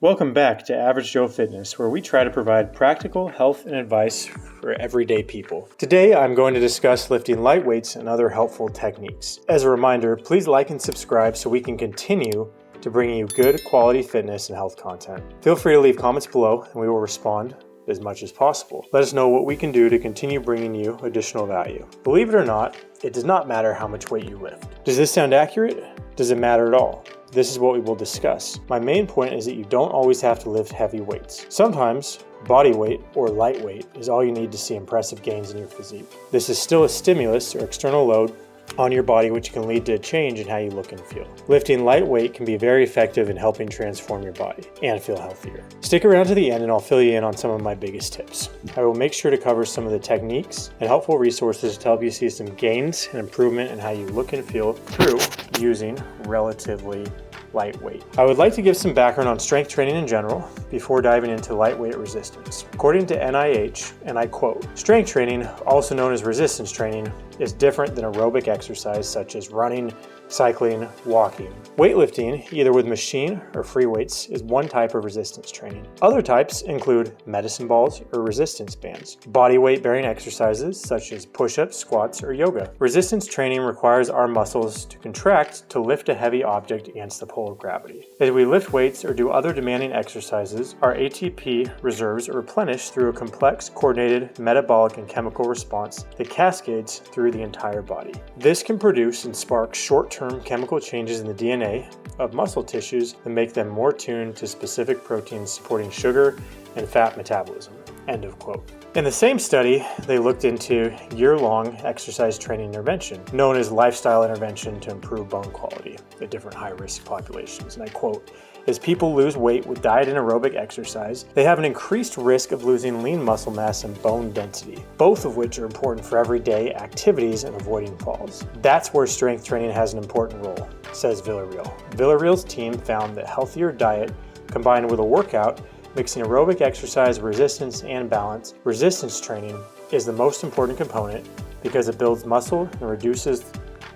Welcome back to Average Joe Fitness, where we try to provide practical health and advice for everyday people. Today, I'm going to discuss lifting light weights and other helpful techniques. As a reminder, please like and subscribe so we can continue to bring you good quality fitness and health content. Feel free to leave comments below and we will respond as much as possible. Let us know what we can do to continue bringing you additional value. Believe it or not, it does not matter how much weight you lift. Does this sound accurate? Does it matter at all? This is what we will discuss. My main point is that you don't always have to lift heavy weights. Sometimes, body weight or light weight is all you need to see impressive gains in your physique. This is still a stimulus or external load on your body, which can lead to a change in how you look and feel. Lifting light weight can be very effective in helping transform your body and feel healthier. Stick around to the end and I'll fill you in on some of my biggest tips. I will make sure to cover some of the techniques and helpful resources to help you see some gains and improvement in how you look and feel through using relatively lightweight. I would like to give some background on strength training in general before diving into lightweight resistance. According to NIH, and I quote, "Strength training, also known as resistance training, is different than aerobic exercise such as running, cycling, walking. Weightlifting, either with machine or free weights, is one type of resistance training. Other types include medicine balls or resistance bands, body weight bearing exercises such as push-ups, squats, or yoga. Resistance training requires our muscles to contract to lift a heavy object against the pull of gravity. As we lift weights or do other demanding exercises, our ATP reserves are replenished through a complex, coordinated metabolic and chemical response that cascades through the entire body. This can produce and spark short-term chemical changes in the DNA of muscle tissues that make them more tuned to specific proteins supporting sugar and fat metabolism." End of quote. In the same study, they looked into year-long exercise training intervention, known as lifestyle intervention to improve bone quality at different high-risk populations. And I quote, "As people lose weight with diet and aerobic exercise, they have an increased risk of losing lean muscle mass and bone density, both of which are important for everyday activities and avoiding falls. That's where strength training has an important role," says Villarreal. Villarreal's team found that healthier diet combined with a workout mixing aerobic exercise, resistance, and balance, resistance training is the most important component because it builds muscle and reduces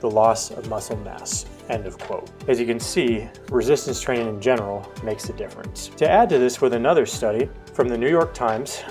the loss of muscle mass. End of quote. As you can see, resistance training in general makes a difference. To add to this with another study from the New York Times,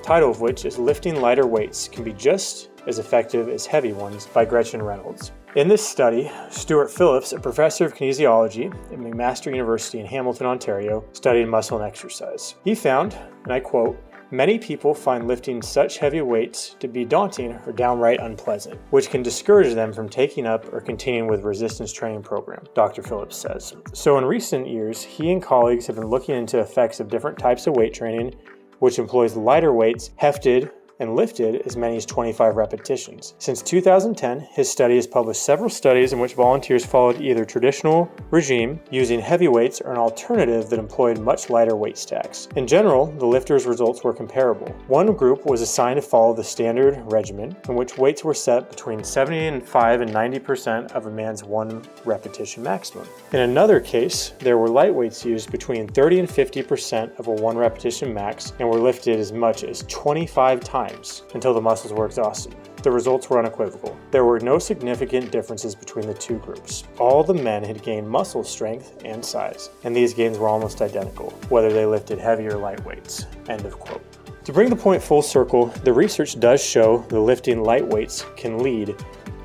title of which is "Lifting Lighter Weights Can Be Just as Effective as Heavy Ones" by Gretchen Reynolds. In this study, Stuart Phillips, a professor of kinesiology at McMaster University in Hamilton, Ontario, studied muscle and exercise. He found, and I quote, "Many people find lifting such heavy weights to be daunting or downright unpleasant, which can discourage them from taking up or continuing with resistance training program," Dr. Phillips says. So in recent years, he and colleagues have been looking into effects of different types of weight training, which employs lighter weights hefted and lifted as many as 25 repetitions. Since 2010, his study has published several studies in which volunteers followed either traditional regime using heavy weights or an alternative that employed much lighter weight stacks. In general, the lifters' results were comparable. One group was assigned to follow the standard regimen in which weights were set between 75 and 90% of a man's one repetition maximum. In another case, there were light weights used between 30 and 50% of a one repetition max and were lifted as much as 25 times until the muscles were exhausted. The results were unequivocal. There were no significant differences between the two groups. All the men had gained muscle strength and size, and these gains were almost identical, whether they lifted heavy or light weights. End of quote. To bring the point full circle, the research does show that lifting light weights can lead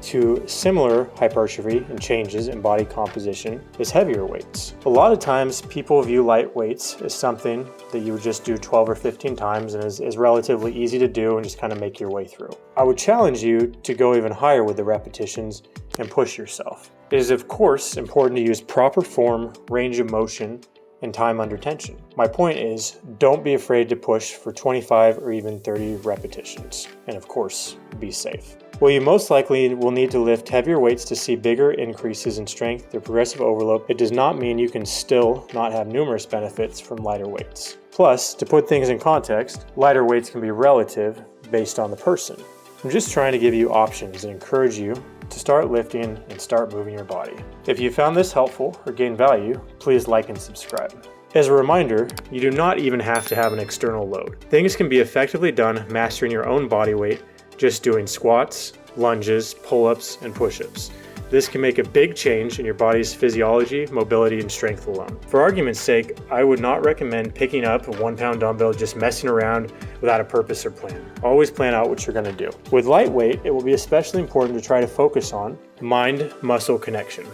to similar hypertrophy and changes in body composition as heavier weights. A lot of times people view light weights as something that you would just do 12 or 15 times and is relatively easy to do and just kind of make your way through. I would challenge you to go even higher with the repetitions and push yourself. It is of course important to use proper form, range of motion, and time under tension. My point is, don't be afraid to push for 25 or even 30 repetitions. And of course, be safe. While you most likely will need to lift heavier weights to see bigger increases in strength or progressive overload, it does not mean you can still not have numerous benefits from lighter weights. Plus, to put things in context, lighter weights can be relative based on the person. I'm just trying to give you options and encourage you to start lifting and start moving your body. If you found this helpful or gained value, please like and subscribe. As a reminder, you do not even have to have an external load. Things can be effectively done mastering your own body weight, just doing squats, lunges, pull-ups, and push-ups. This can make a big change in your body's physiology, mobility, and strength alone. For argument's sake, I would not recommend picking up a 1-pound dumbbell just messing around without a purpose or plan. Always plan out what you're going to do. With lightweight, it will be especially important to try to focus on mind-muscle connection.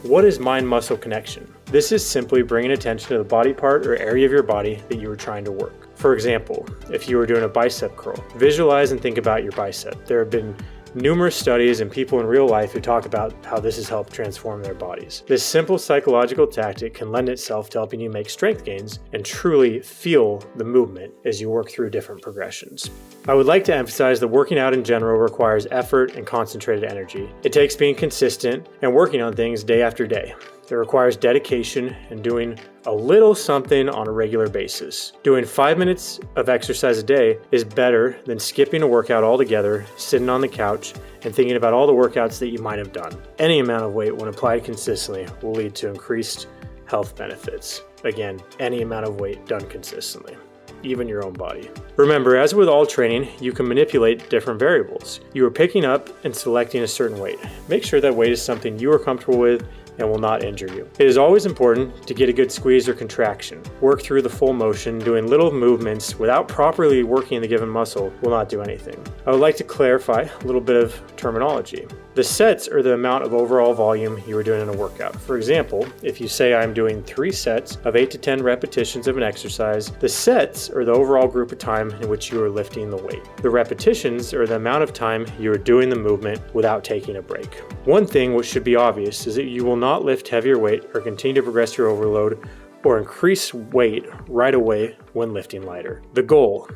What is mind-muscle connection? This is simply bringing attention to the body part or area of your body that you are trying to work. For example, if you were doing a bicep curl, visualize and think about your bicep. There have been numerous studies and people in real life who talk about how this has helped transform their bodies. This simple psychological tactic can lend itself to helping you make strength gains and truly feel the movement as you work through different progressions. I would like to emphasize that working out in general requires effort and concentrated energy. It takes being consistent and working on things day after day. It requires dedication and doing a little something on a regular basis. Doing 5 minutes of exercise a day is better than skipping a workout altogether, sitting on the couch, and thinking about all the workouts that you might have done. Any amount of weight, when applied consistently, will lead to increased health benefits. Again, any amount of weight done consistently, even your own body. Remember, as with all training, you can manipulate different variables. You are picking up and selecting a certain weight. Make sure that weight is something you are comfortable with and will not injure you. It is always important to get a good squeeze or contraction. Work through the full motion. Doing little movements without properly working the given muscle will not do anything. I would like to clarify a little bit of terminology. The sets are the amount of overall volume you are doing in a workout. For example, if you say I'm doing 3 sets of 8 to 10 repetitions of an exercise, the sets are the overall group of time in which you are lifting the weight. The repetitions are the amount of time you are doing the movement without taking a break. One thing which should be obvious is that you will not lift heavier weight or continue to progress your overload or increase weight right away when lifting lighter. The goal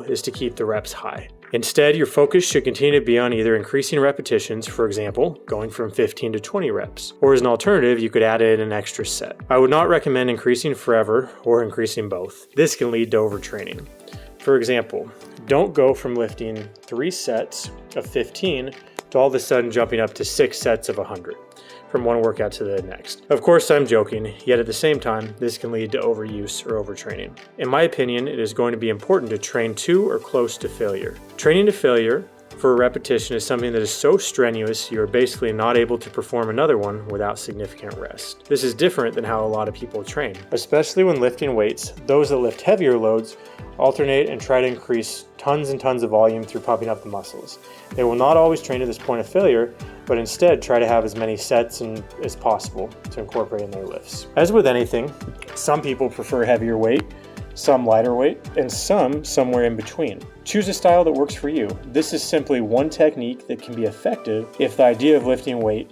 is to keep the reps high. Instead, your focus should continue to be on either increasing repetitions, for example, going from 15 to 20 reps, or as an alternative, you could add in an extra set. I would not recommend increasing forever or increasing both. This can lead to overtraining. For example, don't go from lifting 3 sets of 15 to all of a sudden jumping up to 6 sets of 100. From one workout to the next. Of course, I'm joking, yet at the same time, this can lead to overuse or overtraining. In my opinion, it is going to be important to train to or close to failure. Training to failure for a repetition is something that is so strenuous you are basically not able to perform another one without significant rest. This is different than how a lot of people train. Especially when lifting weights, those that lift heavier loads alternate and try to increase tons and tons of volume through pumping up the muscles. They will not always train to this point of failure, but instead try to have as many sets as possible to incorporate in their lifts. As with anything, some people prefer heavier weight, some lighter weight, and some somewhere in between. Choose a style that works for you. This is simply one technique that can be effective if the idea of lifting weight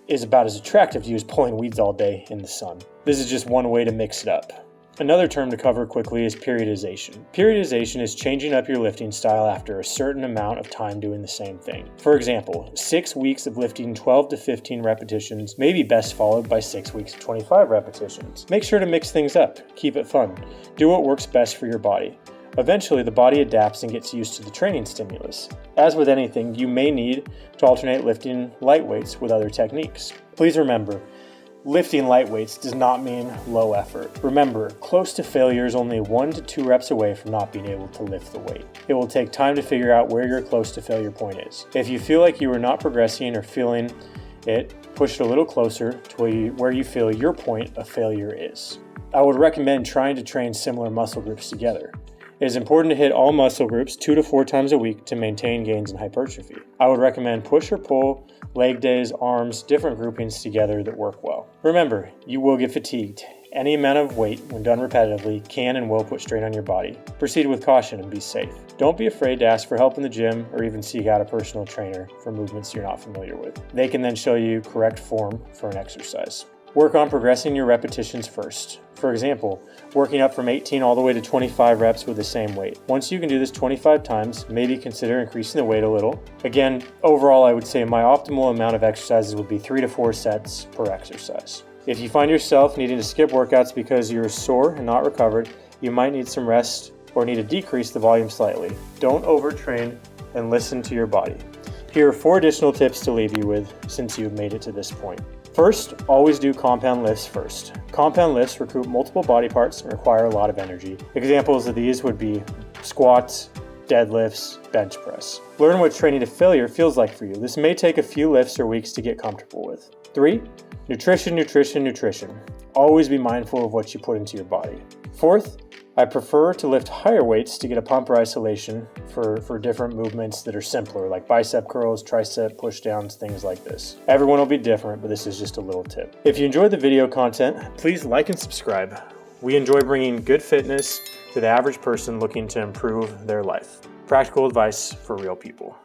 is about as attractive to you as pulling weeds all day in the sun. This is just one way to mix it up. Another term to cover quickly is periodization. Periodization is changing up your lifting style after a certain amount of time doing the same thing. For example, 6 weeks of lifting 12 to 15 repetitions may be best followed by 6 weeks of 25 repetitions. Make sure to mix things up. Keep it fun. Do what works best for your body. Eventually, the body adapts and gets used to the training stimulus. As with anything, you may need to alternate lifting light weights with other techniques. Please remember, lifting light weights does not mean low effort. Remember, close to failure is only 1 to 2 reps away from not being able to lift the weight. It will take time to figure out where your close to failure point is. If you feel like you are not progressing or feeling it, push it a little closer to where you feel your point of failure is. I would recommend trying to train similar muscle groups together. It is important to hit all muscle groups 2 to 4 times a week to maintain gains in hypertrophy. I would recommend push or pull, leg days, arms, different groupings together that work well. Remember, you will get fatigued. Any amount of weight, when done repetitively, can and will put strain on your body. Proceed with caution and be safe. Don't be afraid to ask for help in the gym or even seek out a personal trainer for movements you're not familiar with. They can then show you correct form for an exercise. Work on progressing your repetitions first. For example, working up from 18 all the way to 25 reps with the same weight. Once you can do this 25 times, maybe consider increasing the weight a little. Again, overall, I would say my optimal amount of exercises would be 3 to 4 sets per exercise. If you find yourself needing to skip workouts because you're sore and not recovered, you might need some rest or need to decrease the volume slightly. Don't overtrain and listen to your body. Here are 4 additional tips to leave you with since you've made it to this point. First, always do compound lifts first. Compound lifts recruit multiple body parts and require a lot of energy. Examples of these would be squats, deadlifts, bench press. Learn what training to failure feels like for you. This may take a few lifts or weeks to get comfortable with. 3, nutrition, nutrition, nutrition. Always be mindful of what you put into your body. 4th, I prefer to lift higher weights to get a pump or isolation for different movements that are simpler, like bicep curls, tricep pushdowns, things like this. Everyone will be different, but this is just a little tip. If you enjoyed the video content, please like and subscribe. We enjoy bringing good fitness to the average person looking to improve their life. Practical advice for real people.